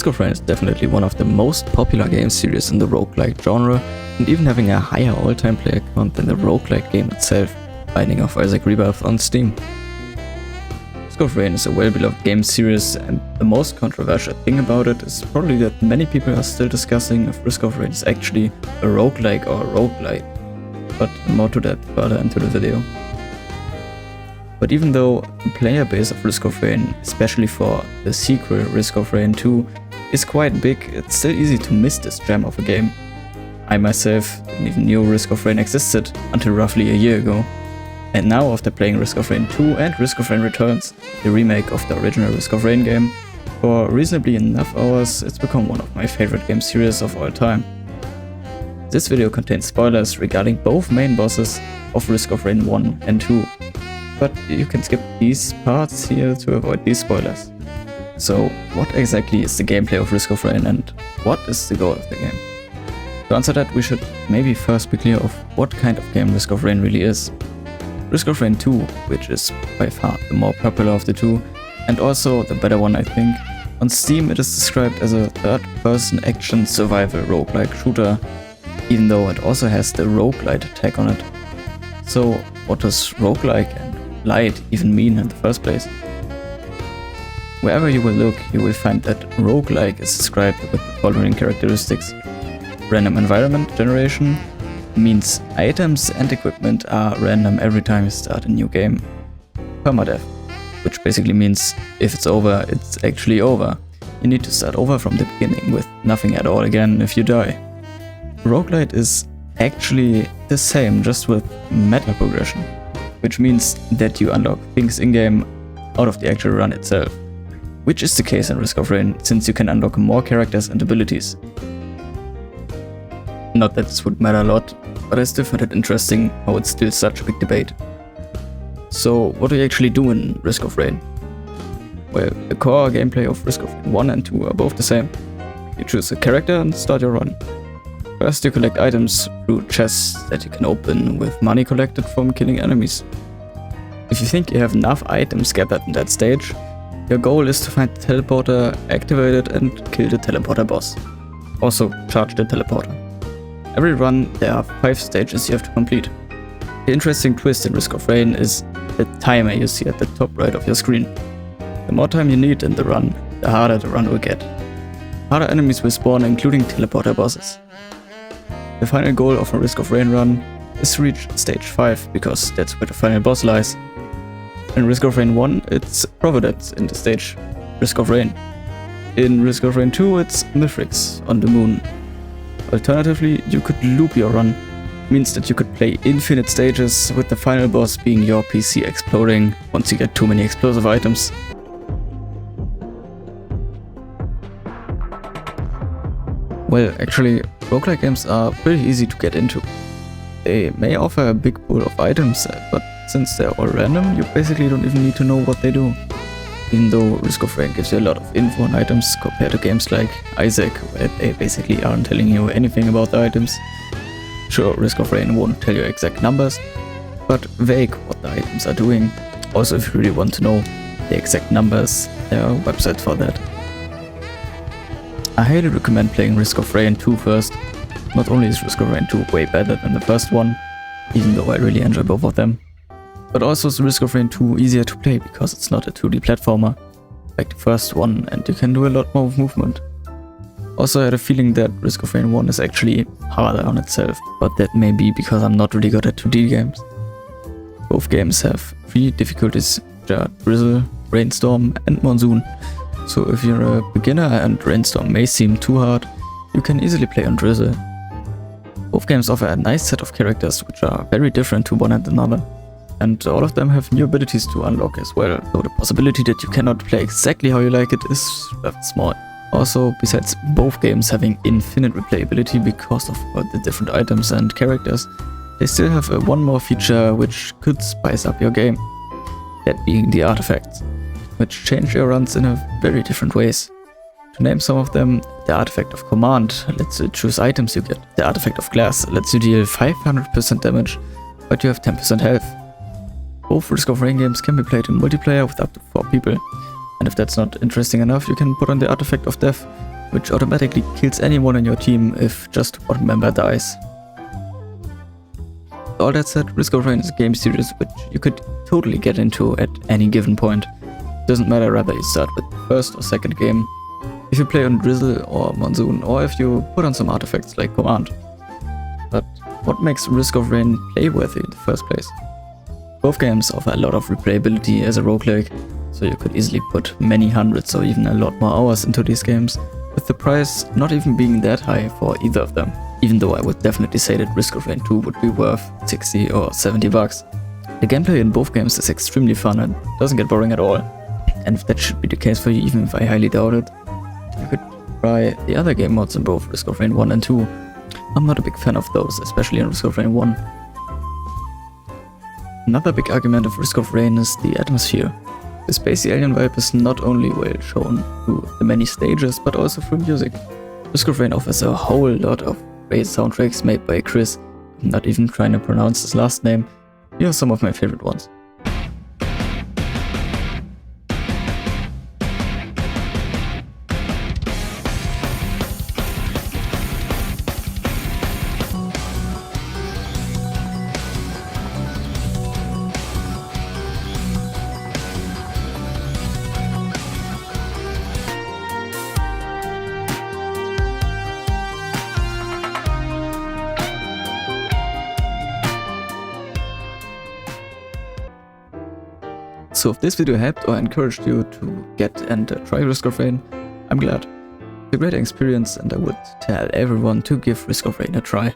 Risk of Rain is definitely one of the most popular game series in the roguelike genre, and even having a higher all-time player count than the roguelike game itself, Binding of Isaac Rebirth on Steam. Risk of Rain is a well-beloved game series, and the most controversial thing about it is probably that many people are still discussing if Risk of Rain is actually a roguelike or a roguelite, but more to that further into the video. But even though the player base of Risk of Rain, especially for the sequel Risk of Rain 2, is quite big, it's still easy to miss this gem of a game. I myself didn't even knew Risk of Rain existed until roughly a year ago. And now, after playing Risk of Rain 2 and Risk of Rain Returns, the remake of the original Risk of Rain game, for reasonably enough hours, it's become one of my favorite game series of all time. This video contains spoilers regarding both main bosses of Risk of Rain 1 and 2. But you can skip these parts here to avoid these spoilers. So, what exactly is the gameplay of Risk of Rain and what is the goal of the game? To answer that, we should maybe first be clear of what kind of game Risk of Rain really is. Risk of Rain 2, which is by far the more popular of the two, and also the better one I think, on Steam it is described as a third-person action survival roguelike shooter, even though it also has the roguelite tag on it. So, what does roguelike and light even mean in the first place? Wherever you will look, you will find that roguelike is described with the following characteristics. Random environment generation means items and equipment are random every time you start a new game. Permadeath, which basically means if it's over, it's actually over. You need to start over from the beginning with nothing at all again if you die. Roguelite is actually the same, just with meta progression, which means that you unlock things in-game out of the actual run itself, which is the case in Risk of Rain, since you can unlock more characters and abilities. Not that this would matter a lot, but I still find it interesting how it's still such a big debate. So what do you actually do in Risk of Rain? Well, the core gameplay of Risk of Rain 1 and 2 are both the same. You choose a character and start your run. First, you collect items through chests that you can open with money collected from killing enemies. If you think you have enough items gathered in that stage, your goal is to find the teleporter, activate it and kill the teleporter boss. Also, charge the teleporter. Every run, there are 5 stages you have to complete. The interesting twist in Risk of Rain is the timer you see at the top right of your screen. The more time you need in the run, the harder the run will get. Harder enemies will spawn, including teleporter bosses. The final goal of a Risk of Rain run is to reach stage 5, because that's where the final boss lies. In Risk of Rain 1, it's Providence in the stage Risk of Rain. In Risk of Rain 2, it's Mithrix on the moon. Alternatively, you could loop your run, means that you could play infinite stages with the final boss being your PC exploding once you get too many explosive items. Well, actually, roguelike games are pretty easy to get into. They may offer a big pool of items, but since they're all random, you basically don't even need to know what they do. Even though Risk of Rain gives you a lot of info on items compared to games like Isaac, where they basically aren't telling you anything about the items. Sure, Risk of Rain won't tell you exact numbers, but vague what the items are doing. Also, if you really want to know the exact numbers, there are websites for that. I highly recommend playing Risk of Rain 2 first. Not only is Risk of Rain 2 way better than the first one, even though I really enjoy both of them, but also is Risk of Rain 2 easier to play because it's not a 2D platformer like the first one and you can do a lot more with movement. Also, I had a feeling that Risk of Rain 1 is actually harder on itself, but that may be because I'm not really good at 2D games. Both games have 3 difficulties, which are Drizzle, Rainstorm and Monsoon. So if you're a beginner and Rainstorm may seem too hard, you can easily play on Drizzle. Both games offer a nice set of characters which are very different to one another, and all of them have new abilities to unlock as well, so the possibility that you cannot play exactly how you like it is rather small. Also, besides both games having infinite replayability because of the different items and characters, they still have one more feature which could spice up your game, that being the artifacts, which change your runs in a very different ways. To name some of them, the Artifact of Command lets you choose items you get. The Artifact of Glass lets you deal 500% damage, but you have 10% health. Both Risk of Rain games can be played in multiplayer with up to 4 people. And if that's not interesting enough, you can put on the Artifact of Death, which automatically kills anyone on your team if just one member dies. With all that said, Risk of Rain is a game series which you could totally get into at any given point. It doesn't matter whether you start with the first or second game, if you play on Drizzle or Monsoon, or if you put on some artifacts like Command. But what makes Risk of Rain play-worthy in the first place? Both games offer a lot of replayability as a roguelike, so you could easily put many hundreds or even a lot more hours into these games, with the price not even being that high for either of them, even though I would definitely say that Risk of Rain 2 would be worth 60 or 70 bucks. The gameplay in both games is extremely fun and doesn't get boring at all, and if that should be the case for you, even if I highly doubt it, you could try the other game mods in both Risk of Rain 1 and 2. I'm not a big fan of those, especially in Risk of Rain 1. Another big argument of Risk of Rain is the atmosphere. The spacey alien vibe is not only well shown through the many stages, but also through music. Risk of Rain offers a whole lot of great soundtracks made by Chris. I'm not even trying to pronounce his last name. Here are some of my favorite ones. So if this video helped or encouraged you to get and try Risk of Rain, I'm glad. It's a great experience and I would tell everyone to give Risk of Rain a try.